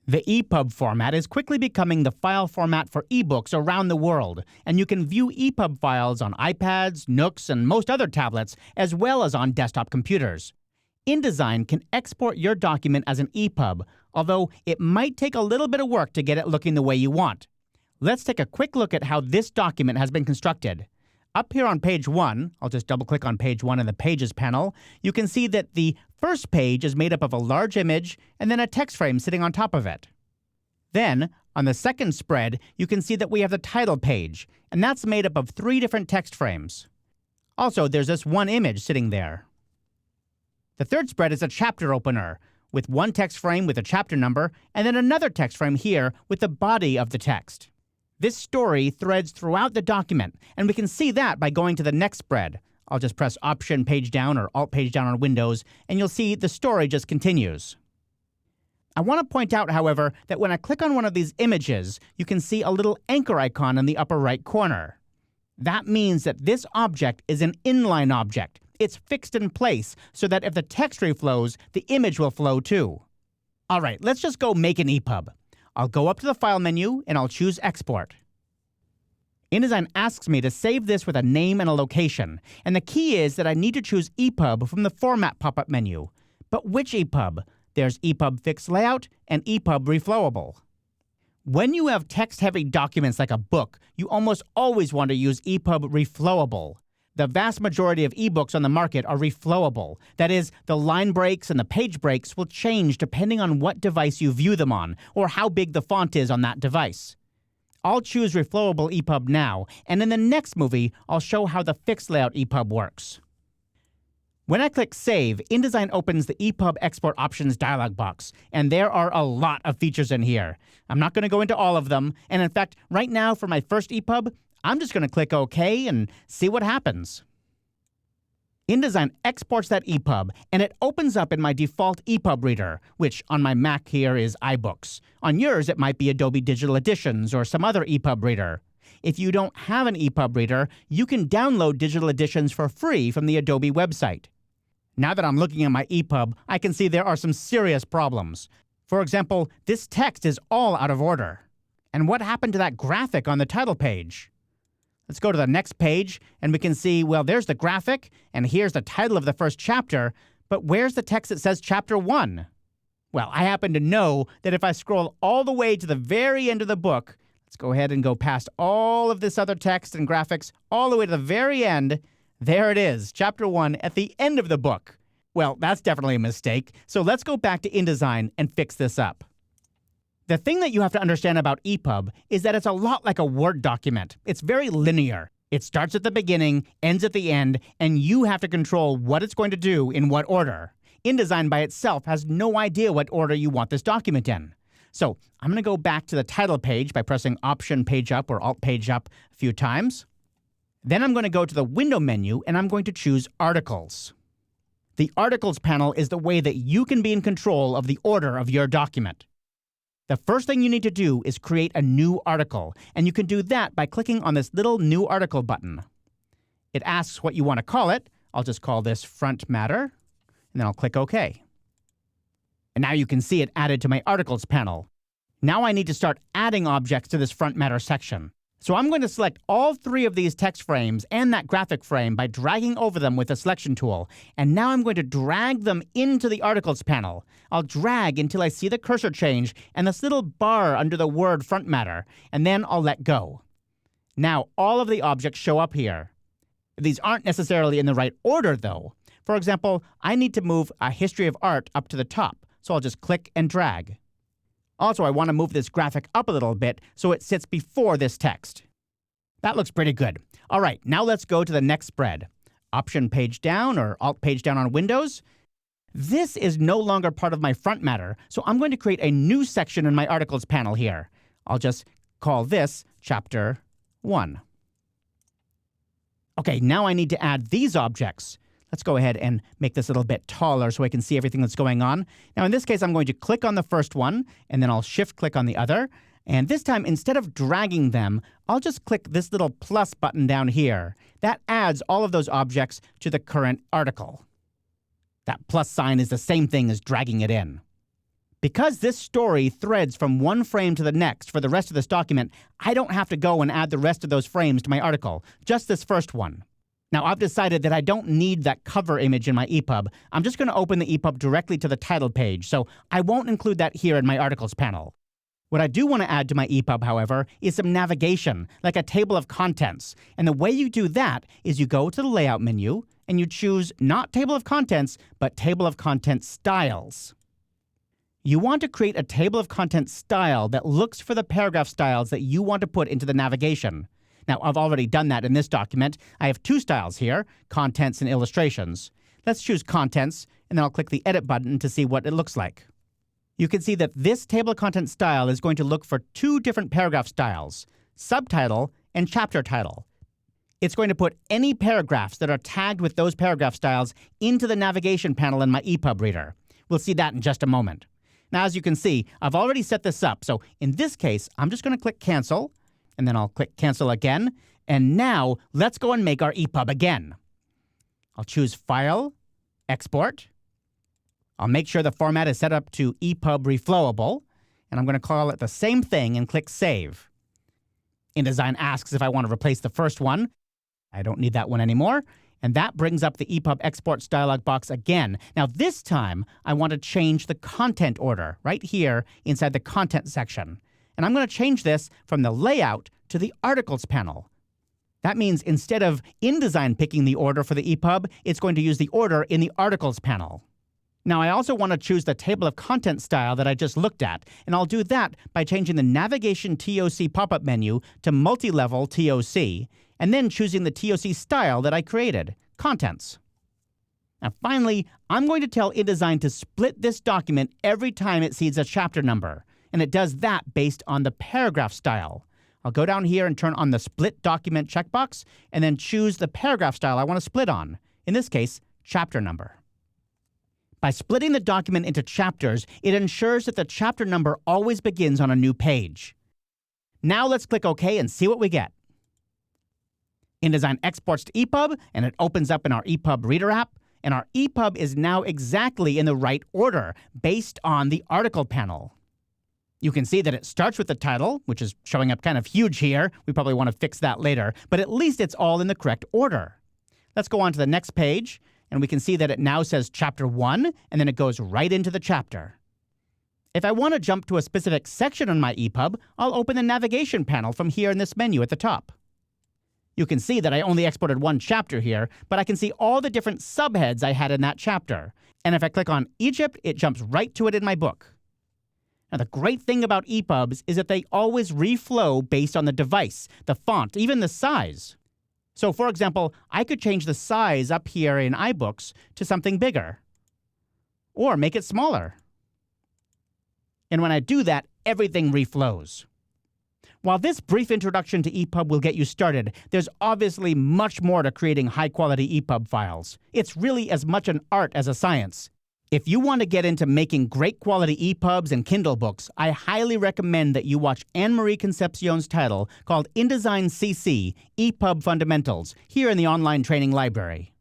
The EPUB format is quickly becoming the file format for ebooks around the world, and you can view EPUB files on iPads, Nooks, and most other tablets, as well as on desktop computers. InDesign can export your document as an EPUB, although it might take a little bit of work to get it looking the way you want. Let's take a quick look at how this document has been constructed. Up here on page 1, I'll just double-click on page 1 in the Pages panel, you can see that the first page is made up of a large image and then a text frame sitting on top of it. Then, on the second spread, you can see that we have the title page, and that's made up of 3 different text frames. Also, there's this one image sitting there. The third spread is a chapter opener, with one text frame with a chapter number, and then another text frame here with the body of the text. This story threads throughout the document, and we can see that by going to the next spread. I'll just press Option Page Down or Alt Page Down on Windows, and you'll see the story just continues. I want to point out, however, that when I click on one of these images, you can see a little anchor icon in the upper right corner. That means that this object is an inline object. It's fixed in place so that if the text reflows, the image will flow too. All right, let's just go make an EPUB. I'll go up to the File menu, and I'll choose Export. InDesign asks me to save this with a name and a location, and the key is that I need to choose EPUB from the Format pop-up menu. But which EPUB? There's EPUB Fixed Layout and EPUB Reflowable. When you have text-heavy documents like a book, you almost always want to use EPUB Reflowable. The vast majority of ebooks on the market are reflowable. That is, the line breaks and the page breaks will change depending on what device you view them on or how big the font is on that device. I'll choose Reflowable EPUB now, and in the next movie, I'll show how the Fixed Layout EPUB works. When I click Save, InDesign opens the EPUB Export Options dialog box, and there are a lot of features in here. I'm not going to go into all of them, and in fact, right now for my first EPUB, I'm just going to click OK and see what happens. InDesign exports that EPUB, and it opens up in my default EPUB reader, which on my Mac here is iBooks. On yours, it might be Adobe Digital Editions or some other EPUB reader. If you don't have an EPUB reader, you can download digital editions for free from the Adobe website. Now that I'm looking at my EPUB, I can see there are some serious problems. For example, this text is all out of order. And what happened to that graphic on the title page? Let's go to the next page, and we can see, well, there's the graphic, and here's the title of the first chapter, but where's the text that says Chapter 1? Well, I happen to know that if I scroll all the way to the very end of the book, let's go ahead and go past all of this other text and graphics, all the way to the very end, there it is, Chapter 1 at the end of the book. Well, that's definitely a mistake, so let's go back to InDesign and fix this up. The thing that you have to understand about EPUB is that it's a lot like a Word document. It's very linear. It starts at the beginning, ends at the end, and you have to control what it's going to do in what order. InDesign by itself has no idea what order you want this document in. So I'm going to go back to the title page by pressing Option Page Up or Alt Page Up a few times. Then I'm going to go to the Window menu, and I'm going to choose Articles. The Articles panel is the way that you can be in control of the order of your document. The first thing you need to do is create a new article, and you can do that by clicking on this little New Article button. It asks what you want to call it. I'll just call this Front Matter, and then I'll click OK. And now you can see it added to my Articles panel. Now I need to start adding objects to this Front Matter section. So I'm going to select all 3 of these text frames and that graphic frame by dragging over them with the selection tool. And now I'm going to drag them into the Articles panel. I'll drag until I see the cursor change and this little bar under the word Front Matter, and then I'll let go. Now all of the objects show up here. These aren't necessarily in the right order, though. For example, I need to move a History of Art up to the top, so I'll just click and drag. Also, I want to move this graphic up a little bit so it sits before this text. That looks pretty good. All right, now let's go to the next spread. Option Page Down or Alt Page Down on Windows. This is no longer part of my Front Matter, so I'm going to create a new section in my Articles panel here. I'll just call this Chapter 1. Okay, now I need to add these objects. Let's go ahead and make this a little bit taller so I can see everything that's going on. Now, in this case, I'm going to click on the first one, and then I'll shift-click on the other. And this time, instead of dragging them, I'll just click this little plus button down here. That adds all of those objects to the current article. That plus sign is the same thing as dragging it in. Because this story threads from one frame to the next for the rest of this document, I don't have to go and add the rest of those frames to my article, just this first one. Now, I've decided that I don't need that cover image in my EPUB. I'm just going to open the EPUB directly to the title page, so I won't include that here in my articles panel. What I do want to add to my EPUB, however, is some navigation, like a table of contents. And the way you do that is you go to the Layout menu, and you choose not Table of Contents, but Table of Contents Styles. You want to create a table of contents style that looks for the paragraph styles that you want to put into the navigation. Now, I've already done that in this document. I have two styles here, Contents and Illustrations. Let's choose Contents, and then I'll click the Edit button to see what it looks like. You can see that this table of contents style is going to look for two different paragraph styles, Subtitle and Chapter Title. It's going to put any paragraphs that are tagged with those paragraph styles into the navigation panel in my EPUB reader. We'll see that in just a moment. Now, as you can see, I've already set this up, so in this case, I'm just going to click Cancel, and then I'll click Cancel again, and now let's go and make our EPUB again. I'll choose File, Export. I'll make sure the format is set up to EPUB Reflowable, and I'm going to call it the same thing and click Save. InDesign asks if I want to replace the first one. I don't need that one anymore. And that brings up the EPUB Exports dialog box again. Now this time, I want to change the content order right here inside the Content section. And I'm going to change this from the Layout to the Articles panel. That means instead of InDesign picking the order for the EPUB, it's going to use the order in the Articles panel. Now I also want to choose the Table of Contents style that I just looked at, and I'll do that by changing the Navigation TOC pop-up menu to Multi-Level TOC, and then choosing the TOC style that I created, Contents. Now finally, I'm going to tell InDesign to split this document every time it sees a chapter number, and it does that based on the paragraph style. I'll go down here and turn on the Split Document checkbox, and then choose the paragraph style I want to split on, in this case, chapter number. By splitting the document into chapters, it ensures that the chapter number always begins on a new page. Now let's click OK and see what we get. InDesign exports to EPUB, and it opens up in our EPUB Reader app, and our EPUB is now exactly in the right order, based on the article panel. You can see that it starts with the title, which is showing up kind of huge here. We probably want to fix that later, but at least it's all in the correct order. Let's go on to the next page, and we can see that it now says Chapter 1, and then it goes right into the chapter. If I want to jump to a specific section on my EPUB, I'll open the navigation panel from here in this menu at the top. You can see that I only exported one chapter here, but I can see all the different subheads I had in that chapter. And if I click on Egypt, it jumps right to it in my book. Now, the great thing about EPUBs is that they always reflow based on the device, the font, even the size. So, for example, I could change the size up here in iBooks to something bigger, or make it smaller. And when I do that, everything reflows. While this brief introduction to EPUB will get you started, there's obviously much more to creating high-quality EPUB files. It's really as much an art as a science. If you want to get into making great quality EPUBs and Kindle books, I highly recommend that you watch Anne-Marie Concepcion's title called InDesign CC, EPUB Fundamentals, here in the online training library.